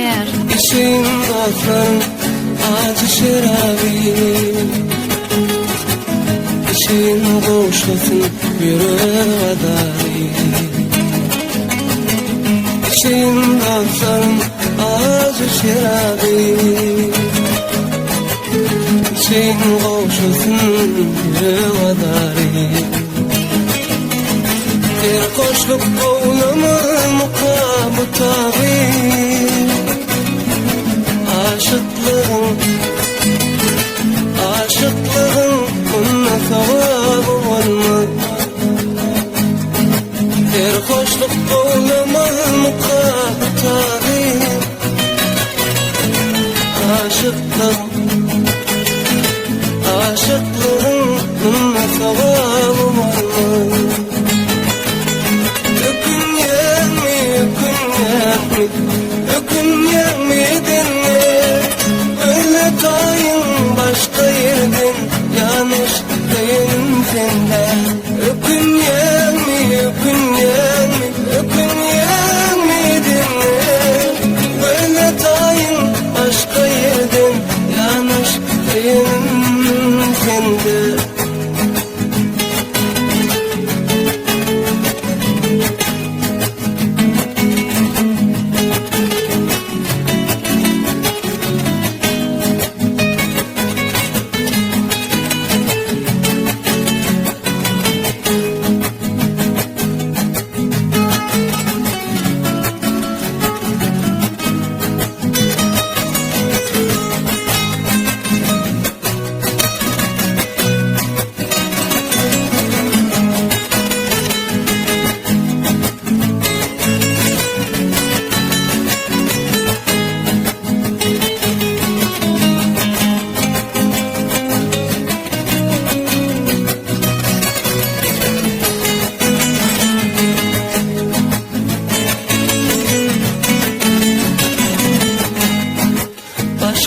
yer. İçin dostlarım acı şerabi, İçin koşulsun yüreğe dari. İçin dostlarım acı şerabi, İçin koşulsun yüreğe dari. Bir koşluk oğlamı mukabı tabi, aşıklığın bununla sevabı olmaz. Bir hoşluk olamaz mukabı tabi, aşıklığın bununla sevabı olmaz. Ökün yer mi dinle, öyle tayın başka yerden, yanlış değilim senden. Ökün yer mi dinle, öyle tayın başka yerden, yanlış değilim senden.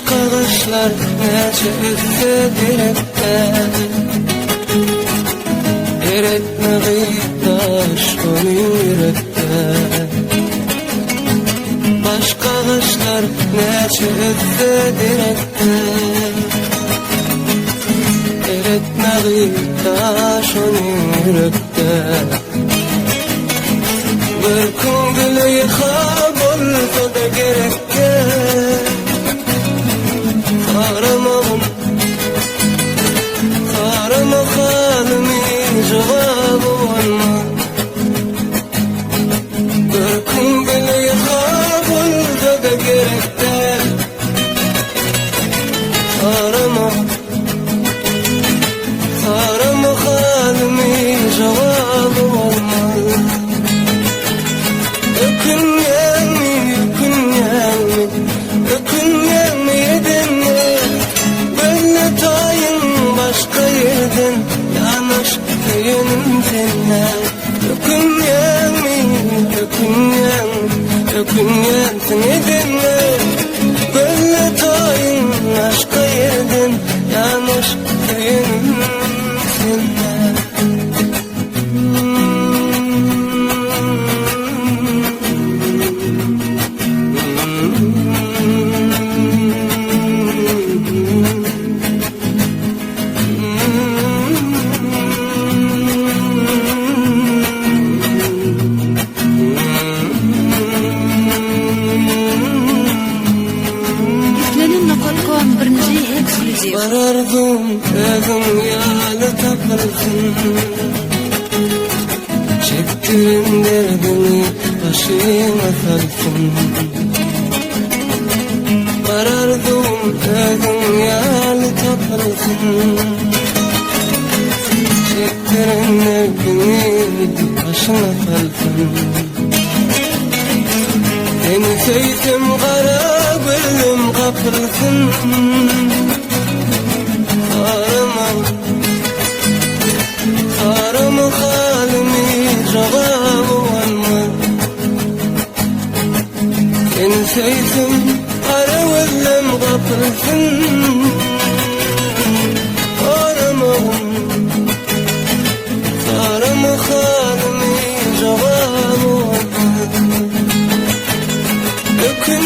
Kuşlar nece üstü direkten, eretme gıydaş onu yürekten. Başka kuşlar nece üstü direkten, eretme gıydaş onu yürekten. Bir gün gülü yıkab olsa da gerekten, Karama halimi cevabı olma. Bir gün bile yıkab olsa da gerekten, Karama halimi cevabı olma. Ökün gelmi dinle, böyle tayın başka yerden, yanlış değilim seninle. Ökün seni dinle, böyle tayın başka yerden, yanlış değilim seninle. Barardım özüm yalı takılsın, çektiğin derdini başıma salsın. Barardım özüm yalı takılsın, çektiğin derdini başıma salsın. Seni sevsem kara gülüm kapılsın, Karama halimi cevabı olma. Seni sevdim kara gözlüm kapılsın, Karama halimi cevabı olma. Ökün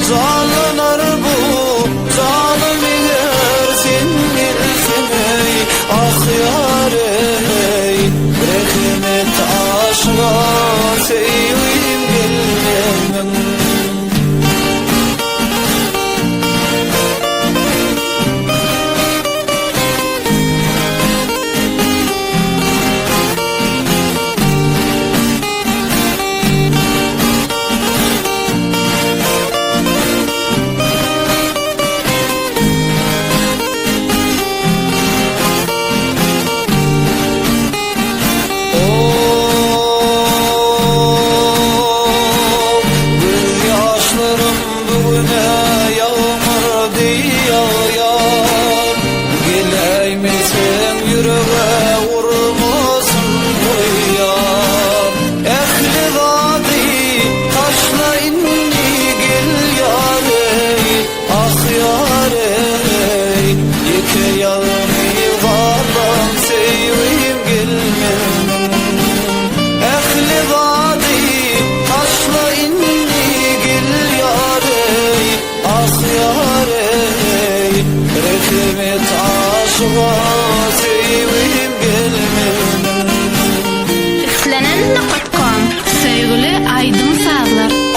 Zalanar bu zalim eğer sen bilsen ey ah yar ey rahmet aşka sevim gelmem Üflenen.com Söygülü Aydın Sazlar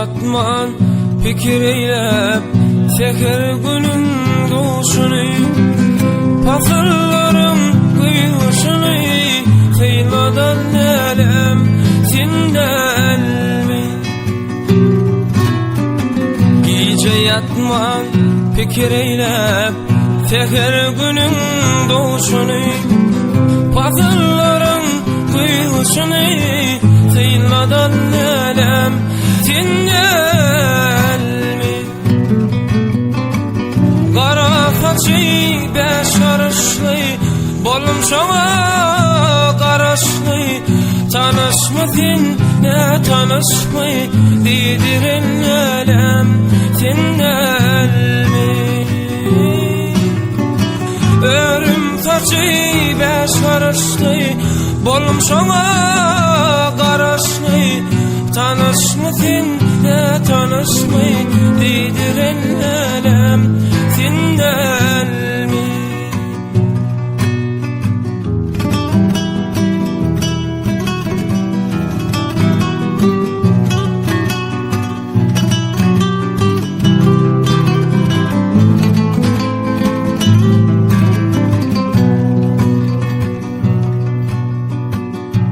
yatman fikir eylep seher günün doğuşunu pasırlarım kıyışını kıymadan elem sinden mi gece yatman fikir eylep seher günün doğuşunu pasırlarım kıyışını kıymadan elem sinden mi Kara façı beşarışlı bolum şoğa karaşlı tanışmadın ne tanışmı didirin elem sinden mi Örüm façı beşarışlı bolum şoğa karaşlı tanışmadın ne tanışmı didirin elem sinden mi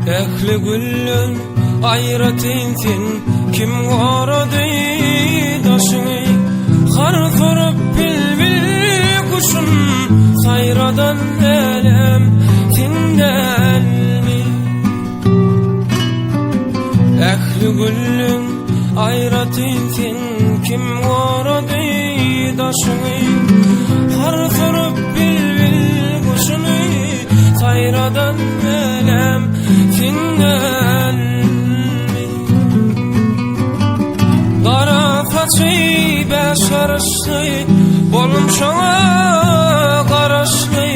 Ehli güllün ayratinsin kim varadı daşını har sorup bil kuşun sayradan elem sinden mi Ehli güllün ayratinsin kim varadı daşını har sorup bil kuşunu sayradan elem sinden mi Kara façı beşarışlı bolum şoğa karaşlı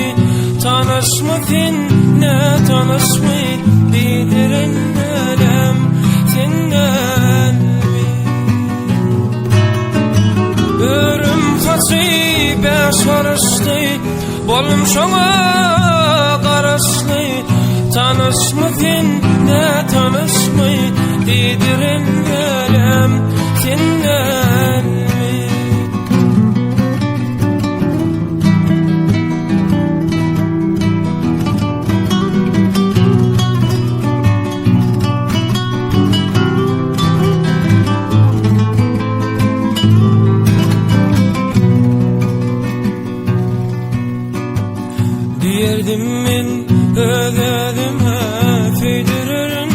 tanışmadın ne tanışmı didirin elem sinden mi sarıştı, bolum şoňa garaşly. Tanışmyň ne tanışmy, diýdirin gelem senden mi? Diýerdim men özüme feýdiririn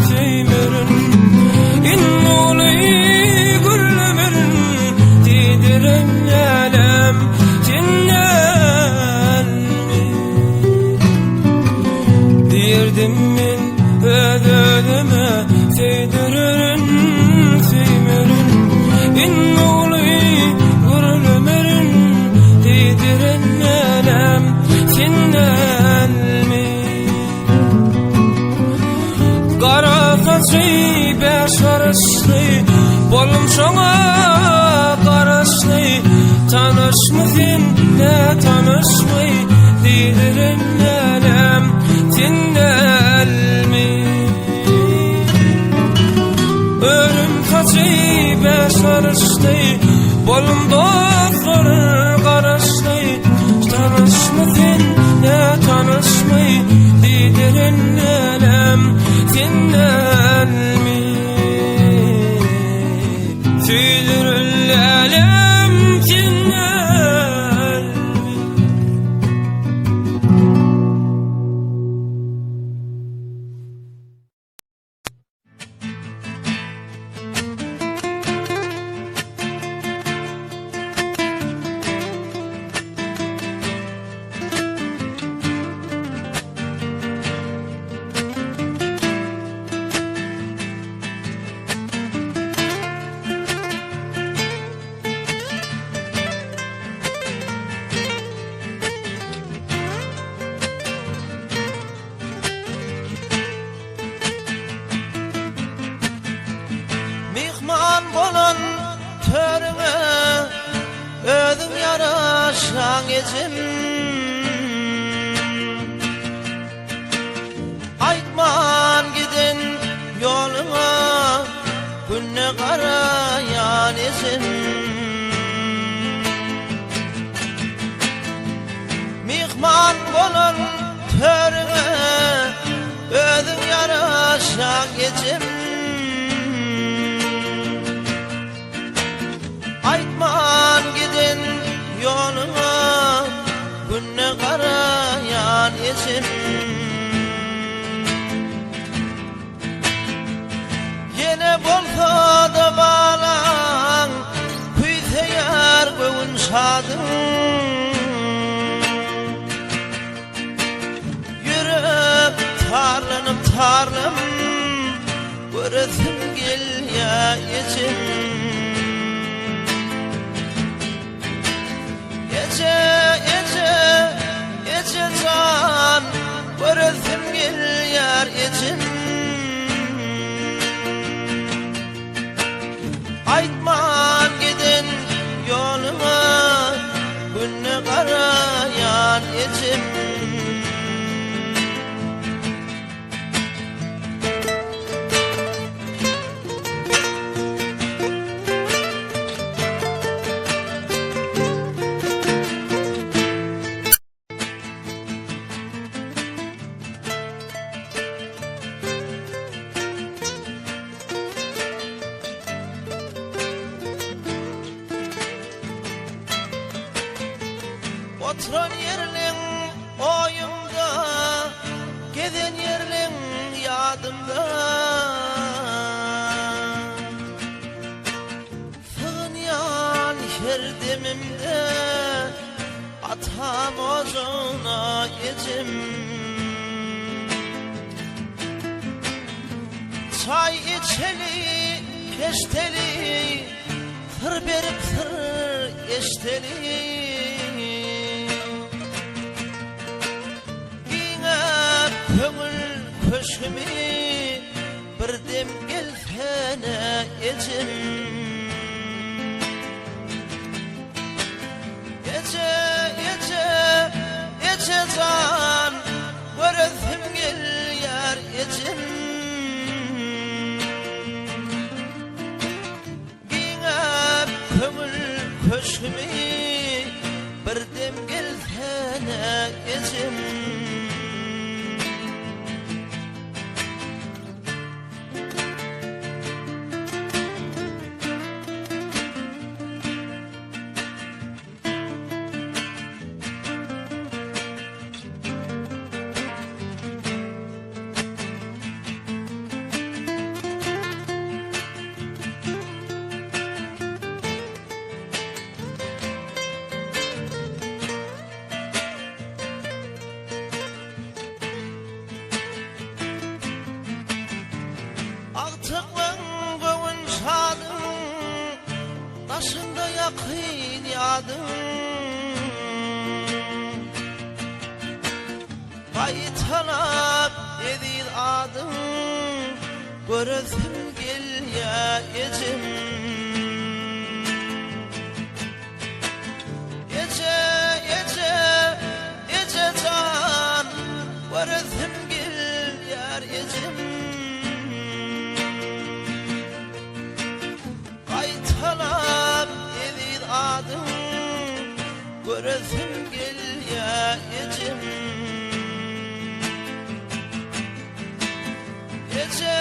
seýmerin, innuly gülmerin, diýdirin gelem senden mi? Diýerdim men özüme feýdiririn seýmerin, innuly gülmerin, diýdirin gelem senden mi? Kara saçy beşarışly, bolum şoňa garaşly. Tanışmyň ne tanışmy, diýdirin gelem senden mi? Ölüm saçy beşarışly, bolum dostlar garaşly. Tanışmyň ne tanışmy, diýdirin gelem senden mi? Süýdirin gelem senden mi? Mihman bolan törüňe özüň yaraşan ejim. Aýtman gidin ýoluňa, günne garaýan ejim. Mihman bolan törüňe özüň yaraşan ejim. Aýtman gidin ýoluňa, günne garaýan ejim. Yine bolsa da balaň, küýseýär göwün şadyň. Ýürek tarlanyp göresim gelýär ejim. Ece can, göresim gelýär ejim. Aýtman gidin ýoluňa, günne garaýan ejim. Oturan yerliň oýumda, geden yerliň ýadymda. Sığınýan her demimde, atam ozuna ejim. Çay içeli, keşteli, sır berip sır eşteli. Köngül köşkümi birdem gelsene ejim. Gece kıynadım. Kayıtalap edil adım, görürsün gel ya ecim. Ece can, görürsün gel yar ecim. Kayıtalap edil adım, görürsün gel ya ecim. Ece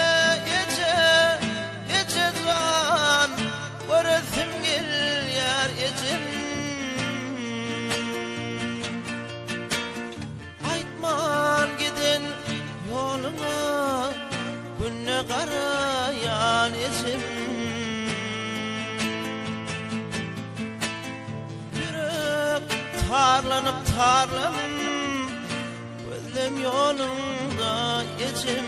can, görürsün gel yar ecim. Aytman giden yoluna, günne karayan ecim. Yürek tarlanıp gözlem yolunda ecim.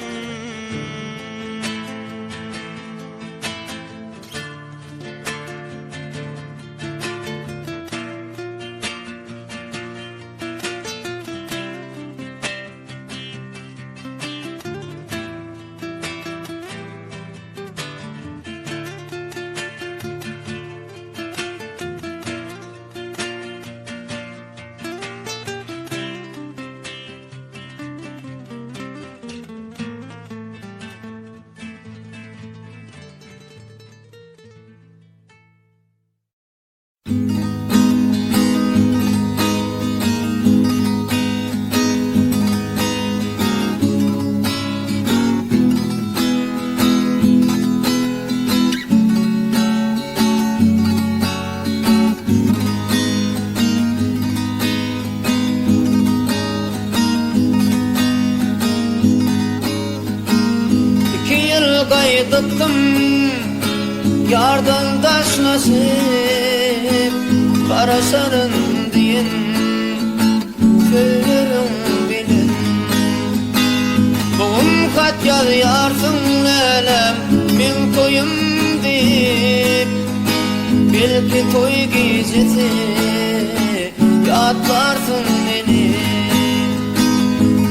Kaydıttım yardan taş nasip, kara sarın diyen söylerim bilin. Bugün kat yazyarsın lelem min toyum deyip, belki toy gecesi yatlarsın beni.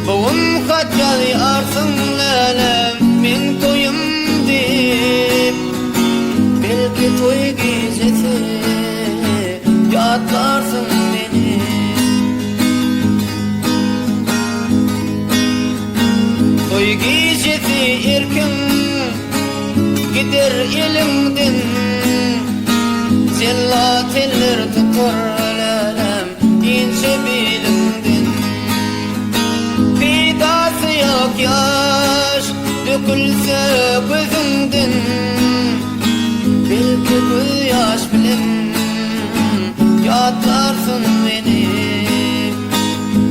Bugün kat yazyarsın lelem min toyum deyip, belki toy gecesi yatlarsın beni. Toy gecesi erken gider elimden, zellat eller tutar lelem ince bilimden. Fidası yok yaş dökülse gözümden, belki göz yaş bilen yatlarsın beni.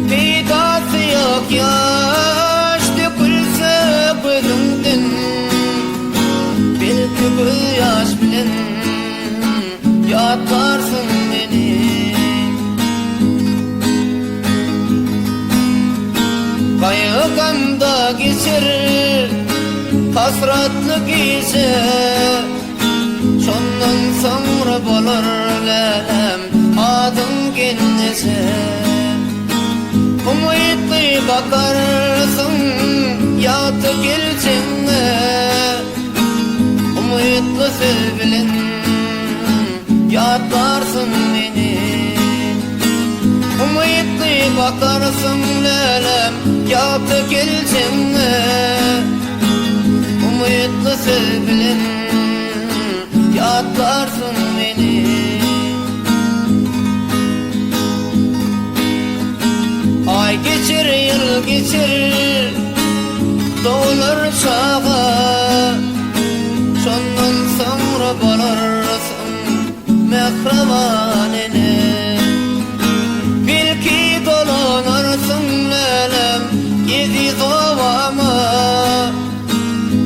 Fidası yok yaş dökülse gözümden, belki göz yaş bilen yatlarsın beni. Kayıkanda geçer hasratlı gece, şondan sonra bolur lelem adım kendisi. Umutlu bakarsın yatı geleceğine, umutlu söz bilen yatlarsın beni. Umutlu bakarsın lelem yatı geleceğine, umutlu söz bilen yatlarsın beni. Ay geçir yıl geçir dolar çağa, şondan sonra bolarsan mehribanene. Belki dolanarsın lelem yedi doğama,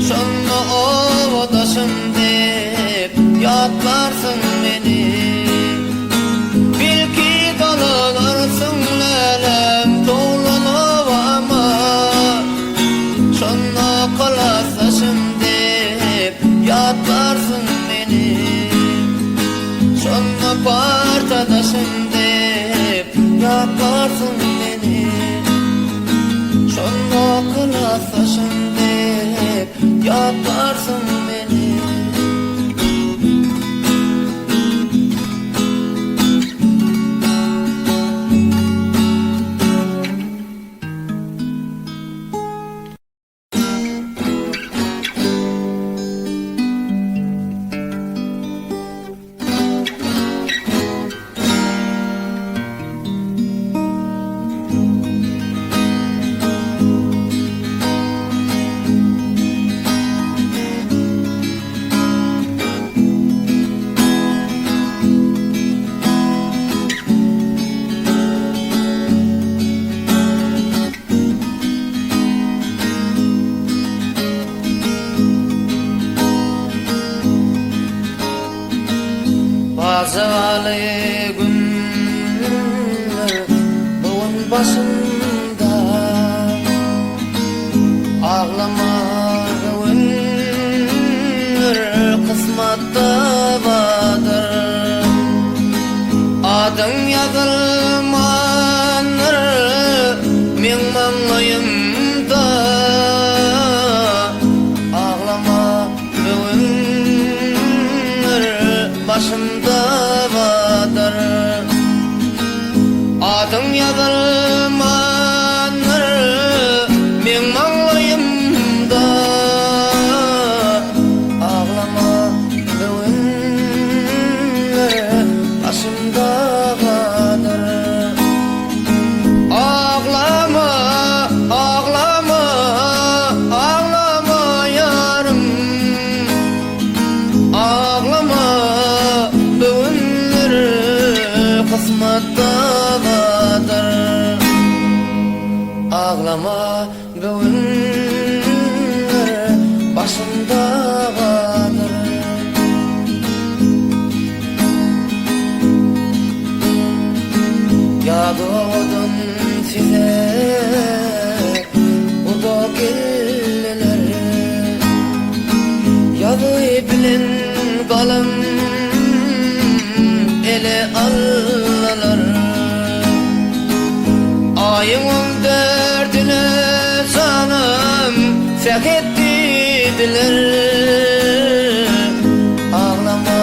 şonda ovadaşım deyip yatlarsın beni. Belki dolanarsın lelem doğulan ovama, şonda kalaslaşım deyip yatlarsın beni. Şonda yatlarsın beni. Bazıvalı günler buğun başında, ağlama günler kısmatta vardır. Adın yazılmanır min manlayımda, ağlama günler başımda vardır. Adın yazılmanır min manlayımda, ağlama günler başımda vardır. Ağlama, ağlama, ağlama yarım, ağlama bugünleri kısmatta vardır. Ağlama bugünleri başımda vardır. Ya doğdun size o da geldiler, yazı bilin kalım ele alırlar. Ayın 14'üne sanım seket dediler. Ağlama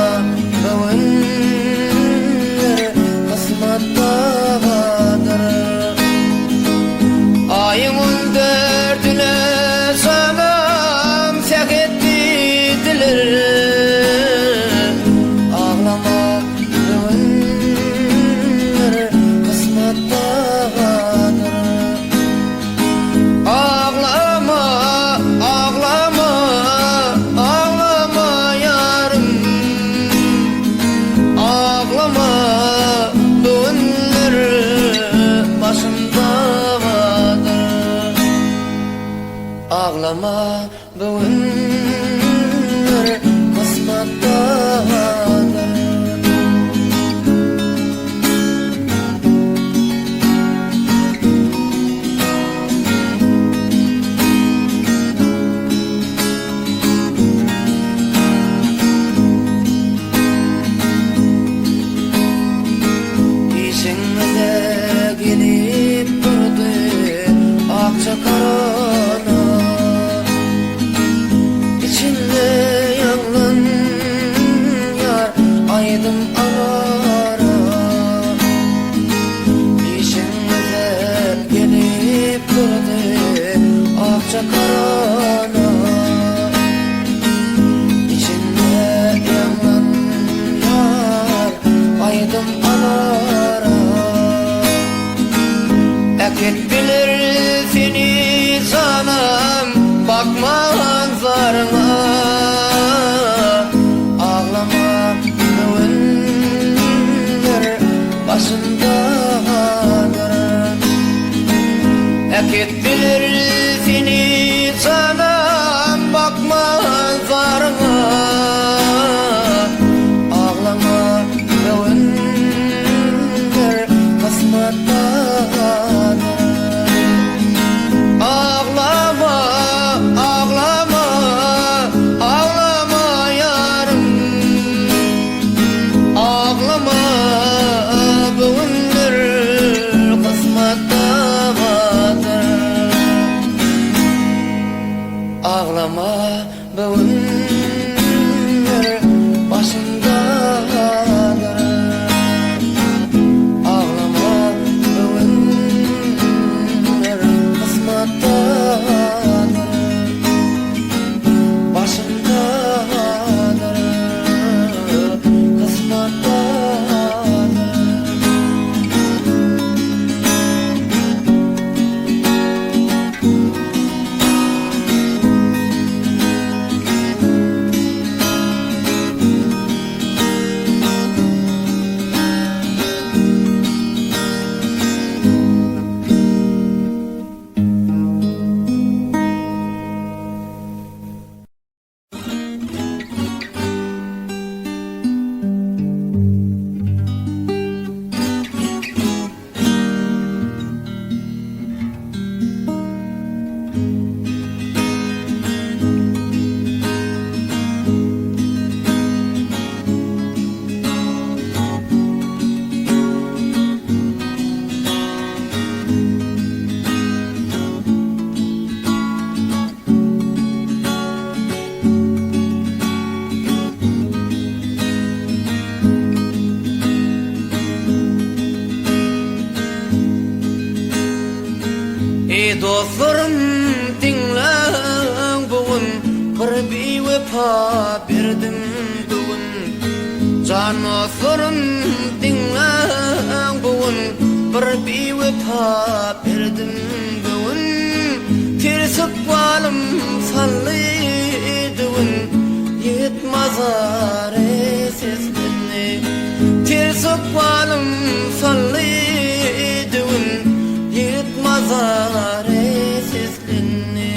bugünler kısmatta vardır. Ayın 14'üne sanım seket dediler. Ağlama bugünler kısmatta vardır. Ağlama, ağlama, ağlama yarım, ağlama bugünler başımda vardır. Ağlama bugünler kısmatta vardır. İşinize gelip durdu akça karana, İçinde yangın yar aydım anara. İşinize gelip durdu akça karana, İçinde yangın yar aydım anara. Eket bilir seni sanam bakma zarına. Ağlama bugünler başında vardır. Eket bilir seni sanam bakma zarına. Ağlama bugünler kısmatta vardır. Ağlama, ağlama, ağlama yarım, ağlama bugünler kısmatta vardır. Dostlarım dinlen bugün, bir bevefa berdim bugün. Can dostlarım dinlen bugün, bir bevefa berdim bugün. Tirsik balım sallıydın, yetmazar seslenni. Tirsik balım sallıydın, yetmazar seslenni.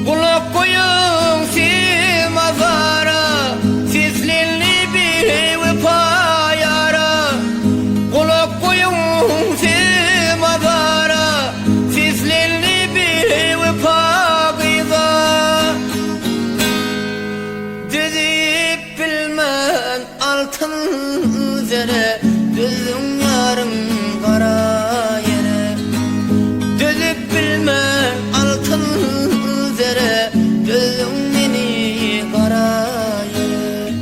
Kulak koyun silmazara, seslenni bir vefa yara. Kulak koyun silmazara, seslenni bir vefa kıyza. Düzüp bilmen altın zere, düzün yarın kara yere. Düzüp bilmen altın zere, düzün beni kara yere.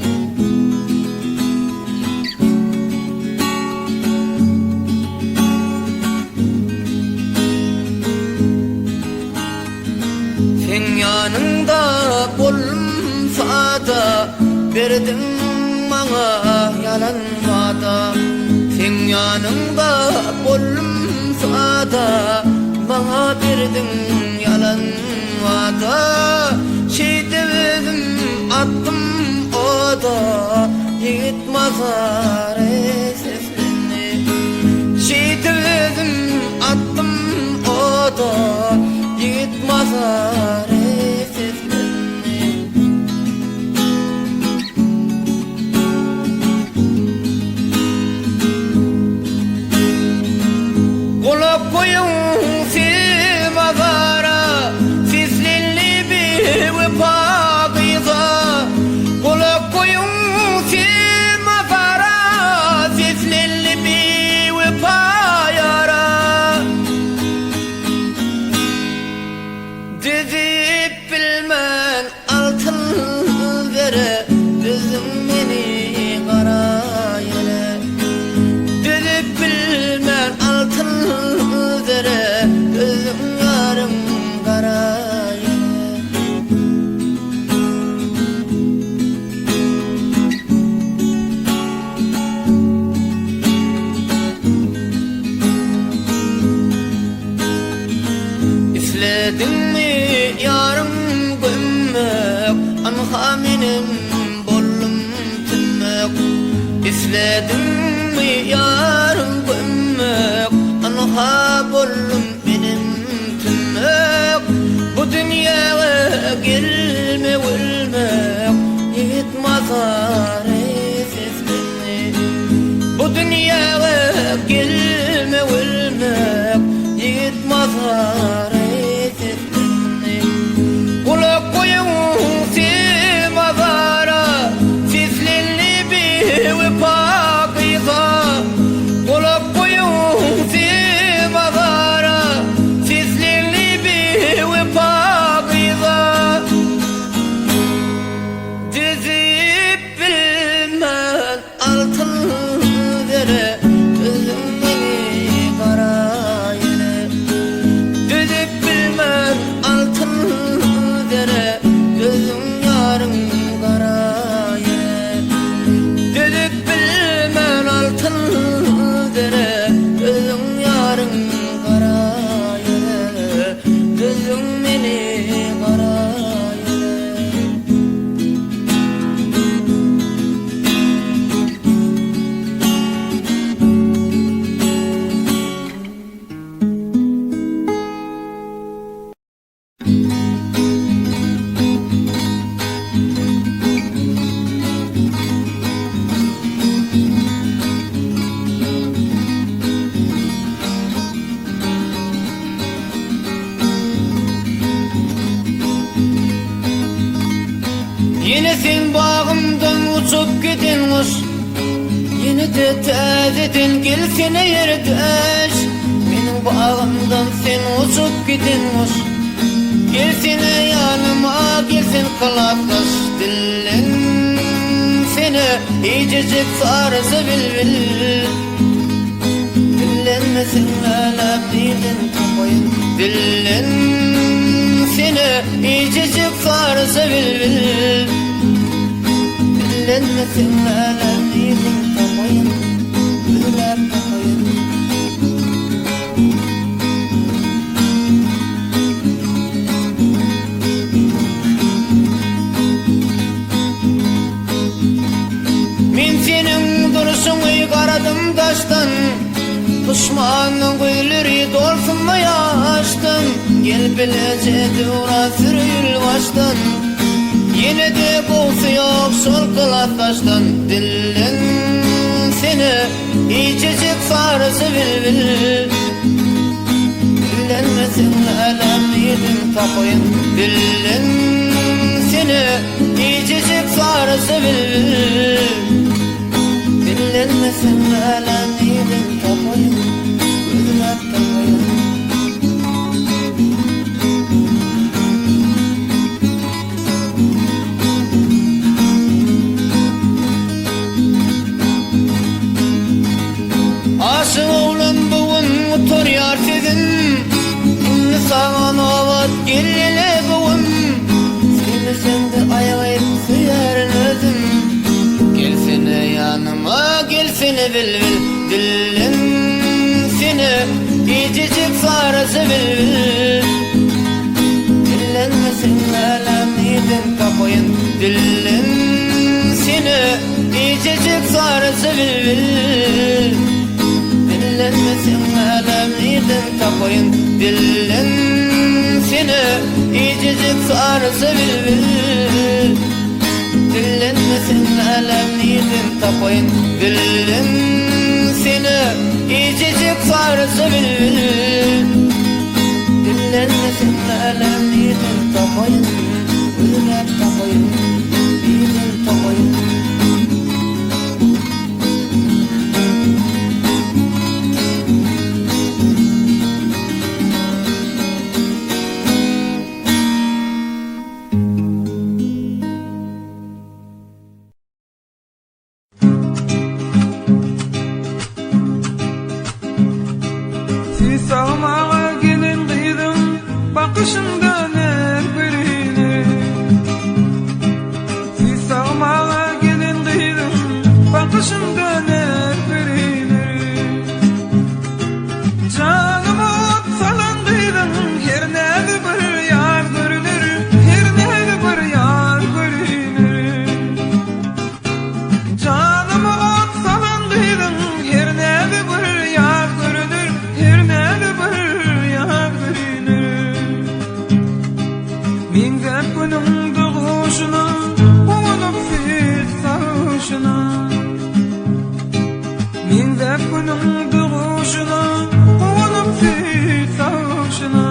Sen yanında bulunsa da, verdin bana yalan vada. Sen yanında bulunsa da, bana verdin yalan vada. Şehitledim attım o da, yetmazar seslenni. Şehitledim attım o da, yetmazar seslenni. Kulak koyun silmazara, seslenni bir vefa kıyza. Kulak koyun silmazara, seslenni bir vefa yara. Düzüp bilmen altın zere, düzün beni kara yere. Düzüp bilmen altın zere, düzün yarım kara yere. İsledin mi yarım gömmek, anha benim bollum tümmek. İsledin mi yarım gömmek, anha bollum benim tümmek. Bu dünyaya gelme ölmek, yetmazar seslenni. Bu dünyaya gelme ölmek, yetmazar seslenni. Kulak koyun silmazara, seslenni bir vefa kıyza. Kulak koyun silmazara, seslenni bir vefa kıyza. Düzüp bilmen altın zere, düzün beni kara yere. Düzüp bilmen altın zere, düzün yarın kara yere. Düzüp bilmen altın zere, düzün yarın kara yere. Düzün beni kara yere. Yine sen bağımdan uçup gidin kuş, yine de tazeden gelsene yerdeş. Benim bağımdan sen uçup gidin kuş, gelsene yanıma, gelsen kalaklaş. Dillen seni seni iyicecik sarısı bilbil. Dillenmesin alem dilin tapayın. Dillen seni iyicecik sarısı bilbil. Dillenmesin alem dilin tapayın. Dillen tapayın. Men senin duruşuňy garadım daşdan, düşmanyň güýleri dolsunma ýaşdan. Gel bilejedi ura sürüýül başdan, ýene de bolsa ýok şol kılat taşdan. Dillen seni iyicecik sarısı bilbil. Dillenmesin alem ýedin tapayın. Dillen seni iyicecik sarısı bilbil. Dillenmesin alem ýedin tapayın. Gözüne tapayın. Aşık oğlan bugün oturyar sizin, inni sağa novat gelele bugün. Sevmesen de ayağayıp süyerin özüm. Gelsene yanıma, gelsene bilbil. Dillen seni iyicecik sarısı bilbil. Dillenmesin alem ýedin tapayın. Dillen seni iyicecik sarısı bilbil. Dillenmesin alem ýedin tapayın. Dillen seni iyicecik sarısı bilbil. Dillenmesin alem ýedin tapayın. Dillen seni iyicecik sarısı bilbil. Dillenmesin alem ýedin tapayın. Gözüne tapayın. Ýedin tapayın. Sağmağa gelin kıydım, bakışından her birine. Siz sağmağa gelin kıydım, bakışından her birine. Canımı ot salan kıydım, her nerede bir yar görünür, her nerede bir yar görünür. Canımı ot salan kıydım, her nerede bir yar görünür, her nerede bir yar görünür. Min zep günüm doğuşuna, unup siz sarhoşuna. Min zep günüm doğuşuna, unup siz sarhoşuna.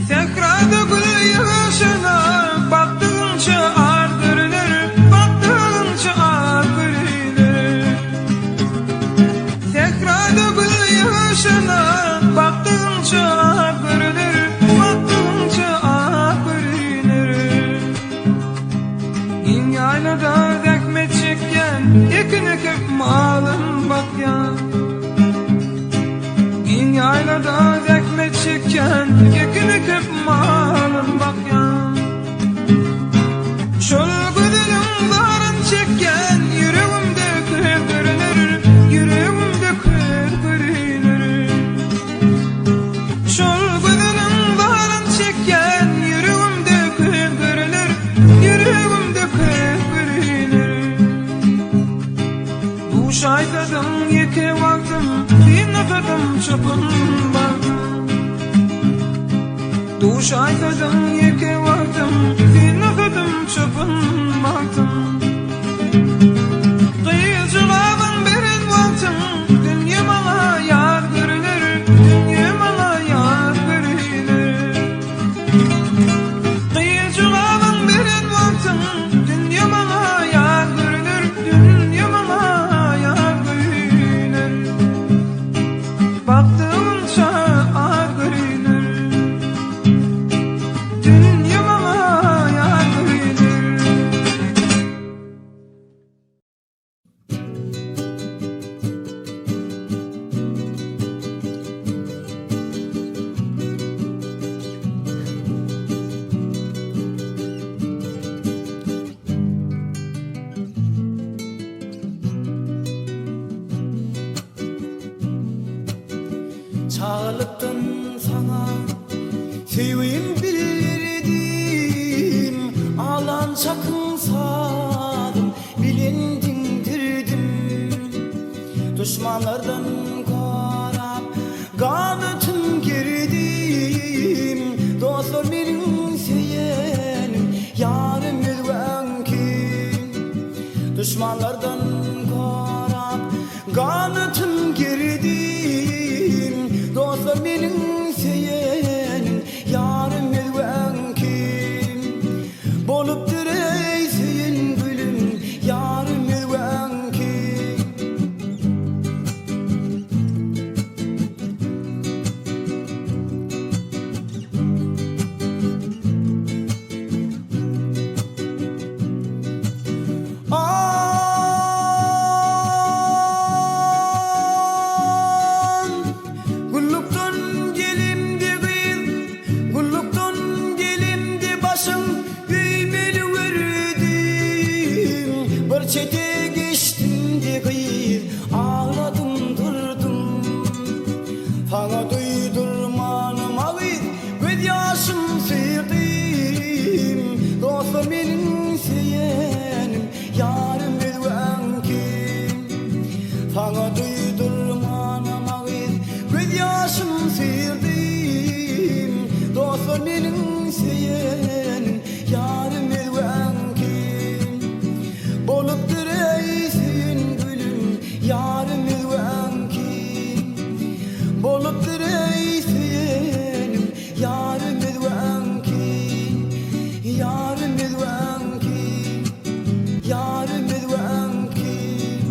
Sekrada gül yığışına, baktığınca ar görünür, baktığınca ar görünür. Sekrada gül yığışına, baktığınca ar görünür, baktığınca ar görünür. İn yaylada zahmet çeken, ekine kep malın bakyan. İn yaylada zahmet çeken, ekine kep malın bakyan. Şol güdülün zarın çeken, yüreğimde kır görünür, yüreğimde kır görünür. Şol güdülün zarın çeken, yüreğimde kır görünür, yüreğimde kır görünür. Duş aytadım yeke vaktim, bir nefetim çapın baktım. Duş aytadım yeke vaktim, bir nefetim çapın baktım. Kıyıcılavın berin vaktim, dünya mala yar görünür, dünya mala yar görünür. Kıyıcılavın berin vaktim, dünya mala yar görünür, dünya mala yar görünür. Baktığınca ar görünür, dünya Badalıktan sana seveyim bilirdim, alan çakın sadım, bilindindirdim. Düşmanlardan korap kanıtım girdim, dostlar benim seyenim, yarım yüzven kim. Düşmanlardan korap kanıtım girdim, dostlar benim seyenim, yarım yüzven kim. Bolup direysin gülüm, yarım yüzven kim. Gulluktan gelimdi kıyın, gulluktan gelimdi başım, büyümeli verdim. Bir çete geçtim de kıyın, ağladım durdum. Sana duydurmanım ağır, göz yaşım sıyırdım. Dostum benim seyenim, yarım yüzven kim. Sana duydurmanım ağır, göz yaşım sıyırdım. Dostum benim seyenim, yarım yüzven kim. Bolup direysin gülüm, yarım yüzven kim. Bolup direysin, yarım yüzven kim. Yarım yüzven kim, yarım yüzven kim.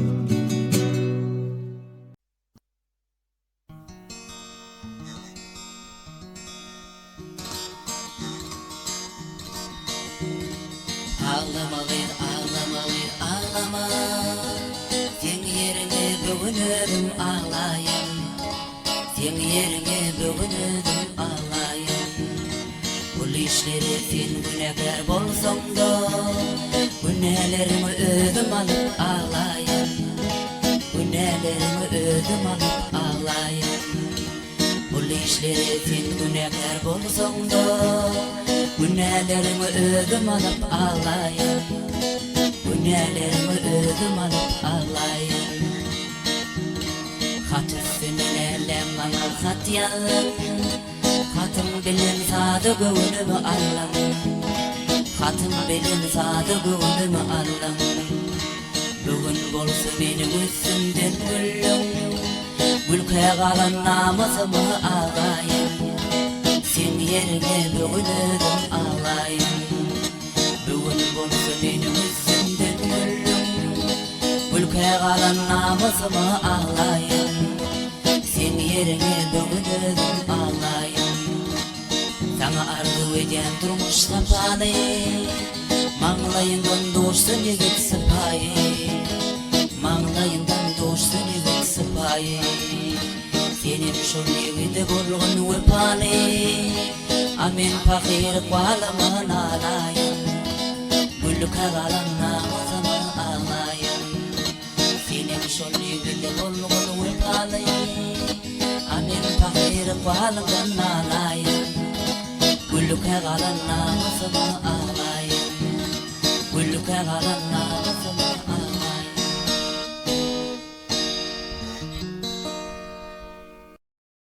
Ağlama gıyr, ağlama gıyr, ağlama. Sen yerine bugün ödüm ağlayın. Sen yerine bugün ödüm ağlayın. Bu işleri sen günahkar bolsan da, günahlarımı ödüm alıp ağlayın. Günahlarımı ödüm alıp ağlayın. Bu işleri sen günahkar bolsan da, günahlarımı ödüm alıp ağlayın. Günahlarımı ödüm alıp ağlayın. Hat üstüne bana hat yazın, hatım bilin sadı gönlümü alın. Hatım bilin sadı gönlümü alın. Bugün bolsa benim üstümden gülüm, gülkaya kalan namusımı ağlayın. Sen yerine bugün ödüm ağlayın. Bugün bolsa benim üstümden gülüm, gülkaya kalan namusımı ağlayın. Sen yerine bugün ödüm ağlayın. Sana arzu eden durmuş sapalı, mağlayından doğuşsun yigit sıpayı. Mağlayından doğuşsun yigit sıpayı. Senim şol yigide bolğun vepalı, amin fakir kualamın ağlayın. Gülüka kalan namusımı ağlayın. Senim şol yigide bolğun vepalı, amin fakir kualamın ağlayın. Gülüka kalan namusımı ağlayın. Gülüka kalan namusımı ağlayın.